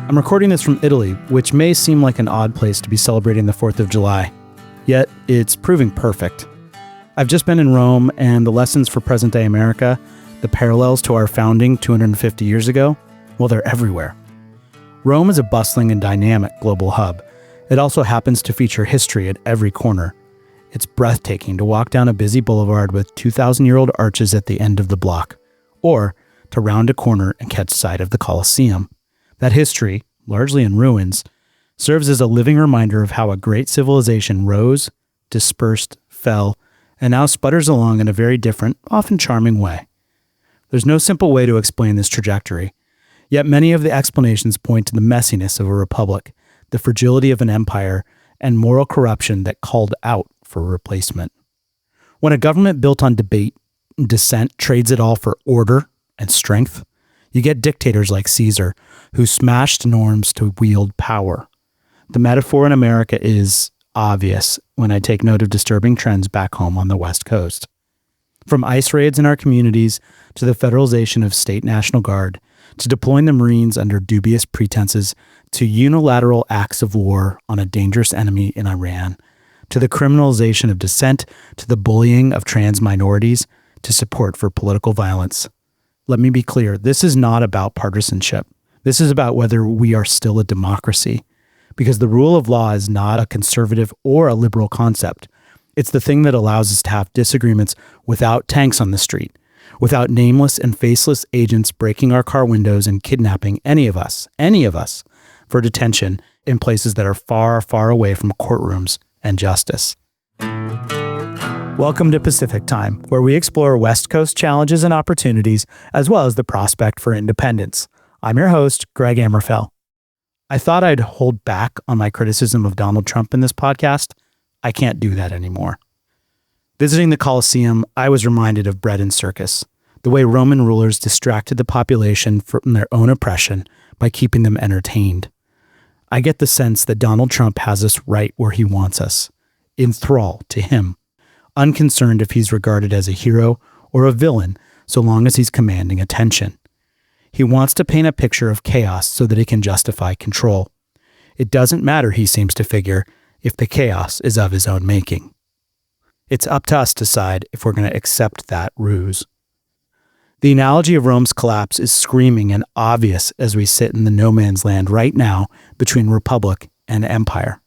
I'm recording this from Italy, which may seem like an odd place to be celebrating the 4th of July. Yet, it's proving perfect. I've just been in Rome, and the lessons for present-day America, the parallels to our founding 250 years ago, well, they're everywhere. Rome is a bustling and dynamic global hub. It also happens to feature history at every corner. It's breathtaking to walk down a busy boulevard with 2,000-year-old arches at the end of the block, or to round a corner and catch sight of the Colosseum. That history, largely in ruins, serves as a living reminder of how a great civilization rose, dispersed, fell, and now sputters along in a very different, often charming way. There's no simple way to explain this trajectory, yet many of the explanations point to the messiness of a republic, the fragility of an empire, and moral corruption that called out for replacement. When a government built on debate and dissent trades it all for order and strength, you get dictators like Caesar, who smashed norms to wield power. The metaphor in America is obvious when I take note of disturbing trends back home on the West Coast. From ICE raids in our communities, to the federalization of state National Guard, to deploying the Marines under dubious pretenses, to unilateral acts of war on a dangerous enemy in Iran, to the criminalization of dissent, to the bullying of trans minorities, to support for political violence. Let me be clear, this is not about partisanship. This is about whether we are still a democracy, because the rule of law is not a conservative or a liberal concept. It's the thing that allows us to have disagreements without tanks on the street, without nameless and faceless agents breaking our car windows and kidnapping any of us, for detention in places that are far, far away from courtrooms and justice. Welcome to Pacific Time, where we explore West Coast challenges and opportunities, as well as the prospect for independence. I'm your host, Greg Amrofell. I thought I'd hold back on my criticism of Donald Trump in this podcast. I can't do that anymore. Visiting the Colosseum, I was reminded of bread and circus, the way Roman rulers distracted the population from their own oppression by keeping them entertained. I get the sense that Donald Trump has us right where he wants us, in thrall to him, unconcerned if he's regarded as a hero or a villain so long as he's commanding attention. He wants to paint a picture of chaos so that he can justify control. It doesn't matter, he seems to figure, if the chaos is of his own making. It's up to us to decide if we're going to accept that ruse. The analogy of Rome's collapse is screaming and obvious as we sit in the no man's land right now between republic and empire.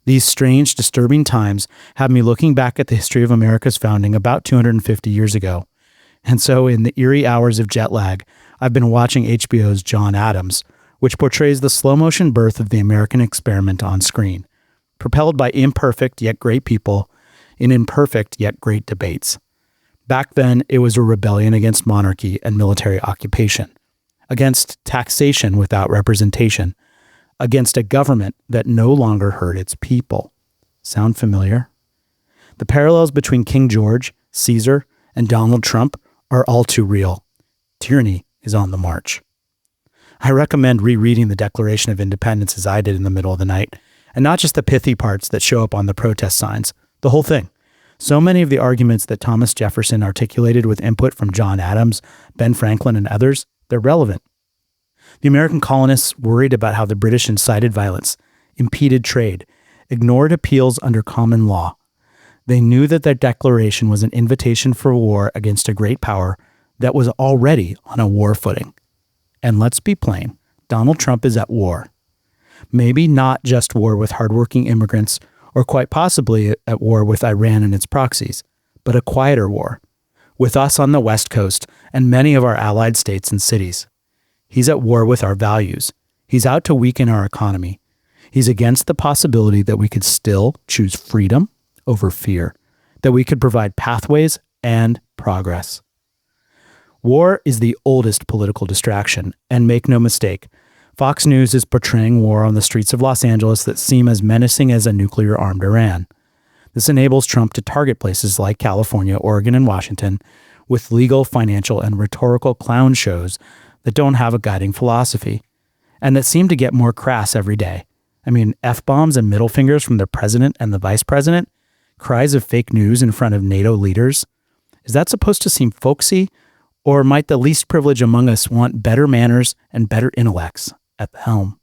These strange, disturbing times have me looking back at the history of America's founding about 250 years ago. And so in the eerie hours of jet lag, I've been watching HBO's John Adams, which portrays the slow-motion birth of the American experiment on screen, propelled by imperfect yet great people in imperfect yet great debates. Back then, it was a rebellion against monarchy and military occupation, against taxation without representation, against a government that no longer heard its people. Sound familiar? The parallels between King George, Caesar, and Donald Trump are all too real. Tyranny is on the march. I recommend rereading the Declaration of Independence as I did in the middle of the night, and not just the pithy parts that show up on the protest signs, the whole thing. So many of the arguments that Thomas Jefferson articulated with input from John Adams, Ben Franklin, and others, they're relevant. The American colonists worried about how the British incited violence, impeded trade, ignored appeals under common law. They knew that their declaration was an invitation for war against a great power that was already on a war footing. And let's be plain, Donald Trump is at war. Maybe not just war with hardworking immigrants, or quite possibly at war with Iran and its proxies, but a quieter war, with us on the West Coast and many of our allied states and cities. He's at war with our values. He's out to weaken our economy. He's against the possibility that we could still choose freedom over fear, that we could provide pathways and progress. War is the oldest political distraction, and make no mistake, Fox News is portraying war on the streets of Los Angeles that seem as menacing as a nuclear-armed Iran. This enables Trump to target places like California, Oregon, and Washington with legal, financial, and rhetorical clown shows that don't have a guiding philosophy, and that seem to get more crass every day. I mean, F-bombs and middle fingers from the president and the vice president, cries of fake news in front of NATO leaders. Is that supposed to seem folksy? Or might the least privileged among us want better manners and better intellects at the helm.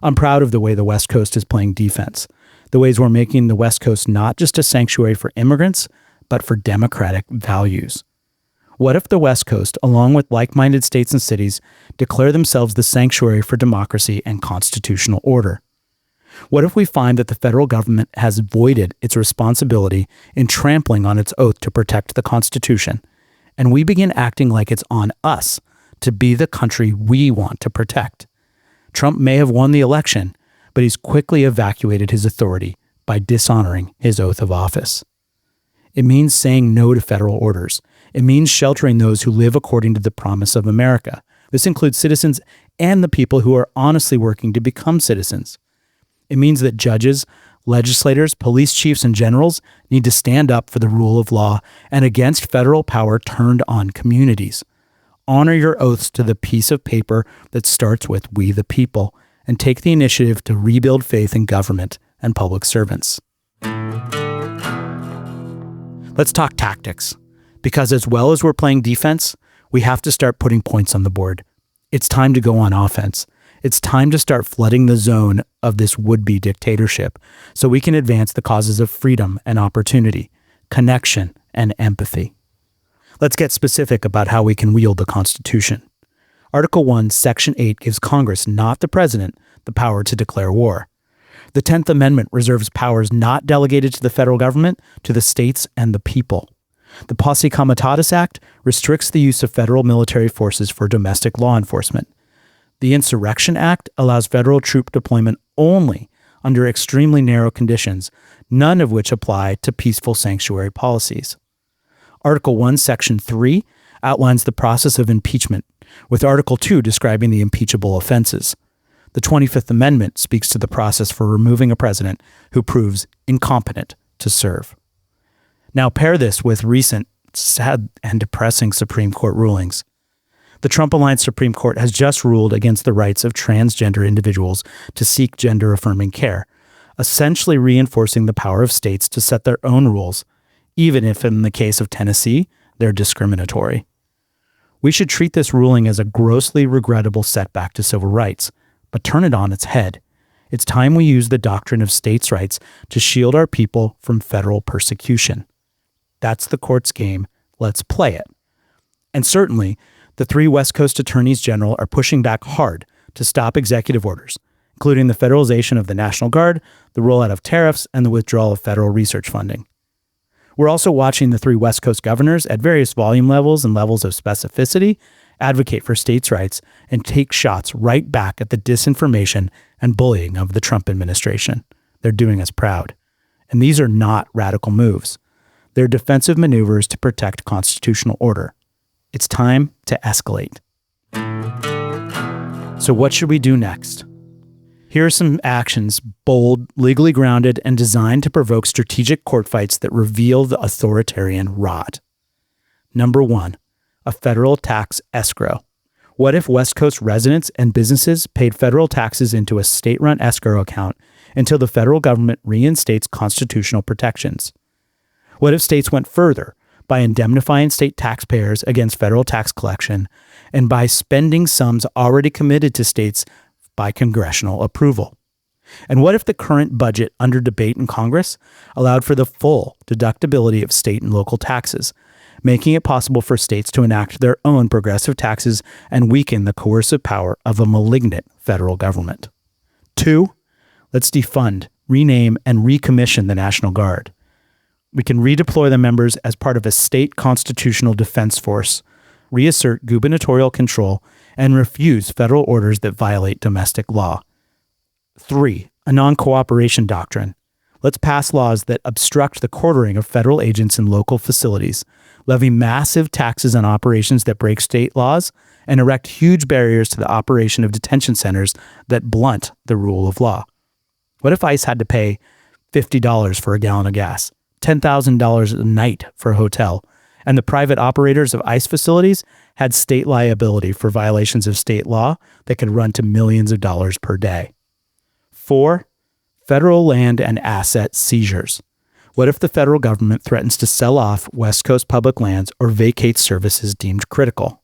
I'm proud of the way the West Coast is playing defense, the ways we're making the West Coast not just a sanctuary for immigrants, but for democratic values. What if the West Coast, along with like-minded states and cities, declare themselves the sanctuary for democracy and constitutional order? What if we find that the federal government has voided its responsibility in trampling on its oath to protect the Constitution, and we begin acting like it's on us to be the country we want to protect? Trump may have won the election, but he's quickly evacuated his authority by dishonoring his oath of office. It means saying no to federal orders. It means sheltering those who live according to the promise of America. This includes citizens and the people who are honestly working to become citizens. It means that judges, legislators, police chiefs, and generals need to stand up for the rule of law and against federal power turned on communities. Honor your oaths to the piece of paper that starts with "We the people," and take the initiative to rebuild faith in government and public servants. Let's talk tactics, because as well as we're playing defense, we have to start putting points on the board. It's time to go on offense. It's time to start flooding the zone of this would-be dictatorship so we can advance the causes of freedom and opportunity, connection and empathy. Let's get specific about how we can wield the Constitution. Article 1, Section 8 gives Congress, not the President, the power to declare war. The 10th Amendment reserves powers not delegated to the federal government to the states and the people. The Posse Comitatus Act restricts the use of federal military forces for domestic law enforcement. The Insurrection Act allows federal troop deployment only under extremely narrow conditions, none of which apply to peaceful sanctuary policies. Article 1, Section 3 outlines the process of impeachment, with Article 2 describing the impeachable offenses. The 25th Amendment speaks to the process for removing a president who proves incompetent to serve. Now pair this with recent sad and depressing Supreme Court rulings. The Trump-aligned Supreme Court has just ruled against the rights of transgender individuals to seek gender-affirming care, essentially reinforcing the power of states to set their own rules, even if in the case of Tennessee, they're discriminatory. We should treat this ruling as a grossly regrettable setback to civil rights, but turn it on its head. It's time we use the doctrine of states' rights to shield our people from federal persecution. That's the court's game. Let's play it. And certainly, the 3 West Coast attorneys general are pushing back hard to stop executive orders, including the federalization of the National Guard, the rollout of tariffs, and the withdrawal of federal research funding. We're also watching the 3 West Coast governors at various volume levels and levels of specificity advocate for states' rights and take shots right back at the disinformation and bullying of the Trump administration. They're doing us proud. And these are not radical moves. They're defensive maneuvers to protect constitutional order. It's time to escalate. So what should we do next? Here are some actions, bold, legally grounded, and designed to provoke strategic court fights that reveal the authoritarian rot. Number 1, a federal tax escrow. What if West Coast residents and businesses paid federal taxes into a state-run escrow account until the federal government reinstates constitutional protections? What if states went further by indemnifying state taxpayers against federal tax collection and by spending sums already committed to states by congressional approval? And what if the current budget under debate in Congress allowed for the full deductibility of state and local taxes, making it possible for states to enact their own progressive taxes and weaken the coercive power of a malignant federal government? 2, let's defund, rename, and recommission the National Guard. We can redeploy the members as part of a state constitutional defense force, reassert gubernatorial control, and refuse federal orders that violate domestic law. 3, a non-cooperation doctrine. Let's pass laws that obstruct the quartering of federal agents in local facilities, levy massive taxes on operations that break state laws, and erect huge barriers to the operation of detention centers that blunt the rule of law. What if ICE had to pay $50 for a gallon of gas, $10,000 a night for a hotel, and the private operators of ICE facilities had state liability for violations of state law that could run to millions of dollars per day? 4, federal land and asset seizures. What if the federal government threatens to sell off West Coast public lands or vacate services deemed critical?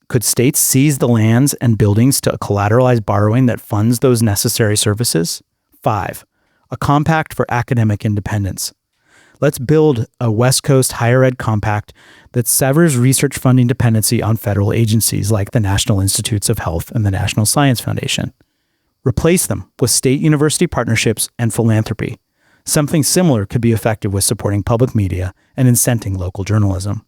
Could states seize the lands and buildings to collateralize borrowing that funds those necessary services? 5. A compact for academic independence. Let's build a West Coast higher ed compact that severs research funding dependency on federal agencies like the National Institutes of Health and the National Science Foundation. Replace them with state university partnerships and philanthropy. Something similar could be effective with supporting public media and incenting local journalism.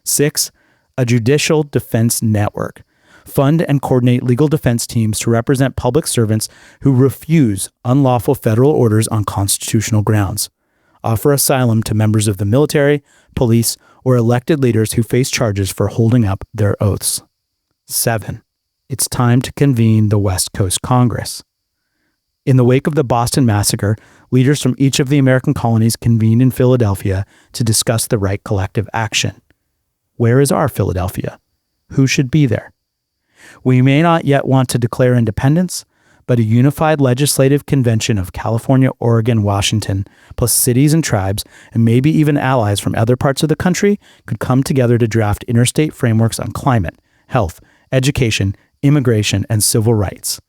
6. A judicial defense network. Fund and coordinate legal defense teams to represent public servants who refuse unlawful federal orders on constitutional grounds. Offer asylum to members of the military, police, or elected leaders who face charges for holding up their oaths. 7. It's time to convene the West Coast Congress. In the wake of the Boston Massacre, leaders from each of the American colonies convened in Philadelphia to discuss the right collective action. Where is our Philadelphia? Who should be there? We may not yet want to declare independence, but a unified legislative convention of California, Oregon, Washington, plus cities and tribes, and maybe even allies from other parts of the country could come together to draft interstate frameworks on climate, health, education, immigration, and civil rights.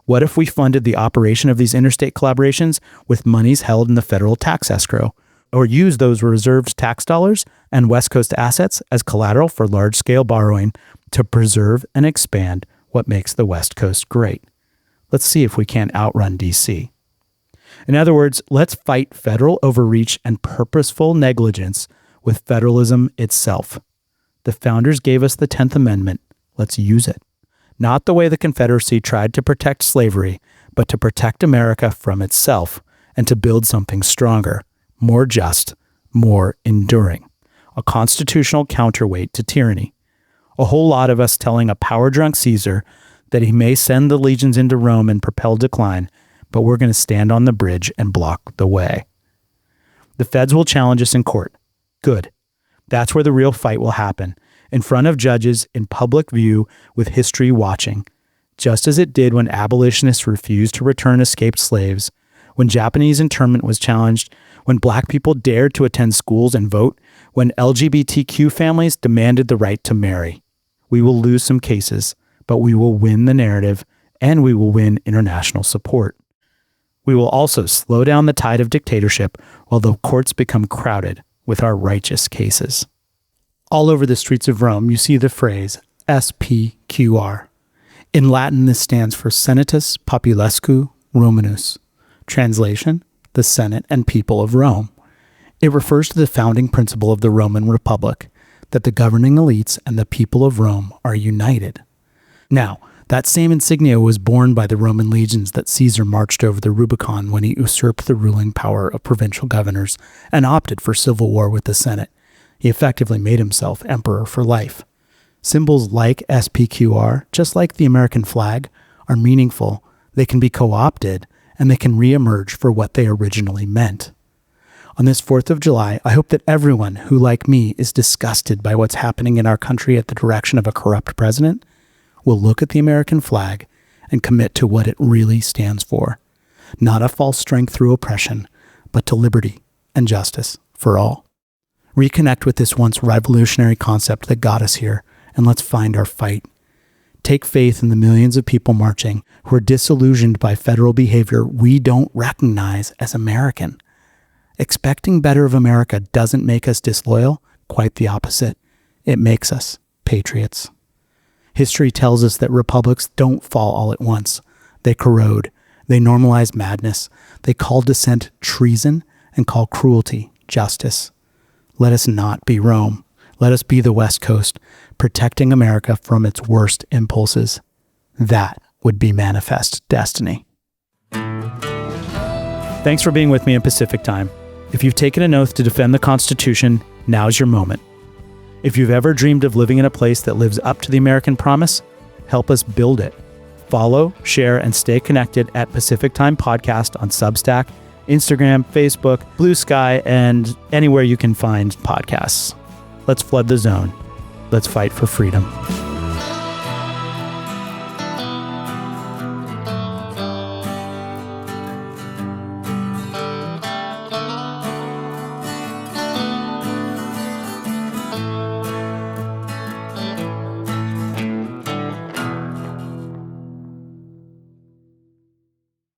What if we funded the operation of these interstate collaborations with monies held in the federal tax escrow, or use those reserved tax dollars and West Coast assets as collateral for large-scale borrowing to preserve and expand what makes the West Coast great? Let's see if we can't outrun DC. In other words, let's fight federal overreach and purposeful negligence with federalism itself. The founders gave us the 10th Amendment. Let's use it. Not the way the Confederacy tried to protect slavery, but to protect America from itself and to build something stronger, more just, more enduring. A constitutional counterweight to tyranny. A whole lot of us telling a power-drunk Caesar that he may send the legions into Rome and propel decline, but we're going to stand on the bridge and block the way. The feds will challenge us in court. Good. That's where the real fight will happen, in front of judges, in public view, with history watching, just as it did when abolitionists refused to return escaped slaves, when Japanese internment was challenged, when Black people dared to attend schools and vote, when LGBTQ families demanded the right to marry. We will lose some cases, but we will win the narrative, and we will win international support. We will also slow down the tide of dictatorship while the courts become crowded with our righteous cases. All over the streets of Rome, you see the phrase SPQR. In Latin, this stands for Senatus Populesque Romanus. Translation, the Senate and people of Rome. It refers to the founding principle of the Roman Republic, that the governing elites and the people of Rome are united. Now, that same insignia was borne by the Roman legions that Caesar marched over the Rubicon when he usurped the ruling power of provincial governors and opted for civil war with the Senate. He effectively made himself emperor for life. Symbols like SPQR, just like the American flag, are meaningful, they can be co-opted, and they can re-emerge for what they originally meant. On this 4th of July, I hope that everyone who, like me, is disgusted by what's happening in our country at the direction of a corrupt president will look at the American flag and commit to what it really stands for. Not a false strength through oppression, but to liberty and justice for all. Reconnect with this once revolutionary concept that got us here, and let's find our fight. Take faith in the millions of people marching who are disillusioned by federal behavior we don't recognize as American. Expecting better of America doesn't make us disloyal, quite the opposite. It makes us patriots. History tells us that republics don't fall all at once. They corrode. They normalize madness. They call dissent treason and call cruelty justice. Let us not be Rome. Let us be the West Coast, protecting America from its worst impulses. That would be manifest destiny. Thanks for being with me in Pacific Time. If you've taken an oath to defend the Constitution, now's your moment. If you've ever dreamed of living in a place that lives up to the American promise, help us build it. Follow, share, and stay connected at Pacific Time Podcast on Substack, Instagram, Facebook, Blue Sky, and anywhere you can find podcasts. Let's flood the zone. Let's fight for freedom.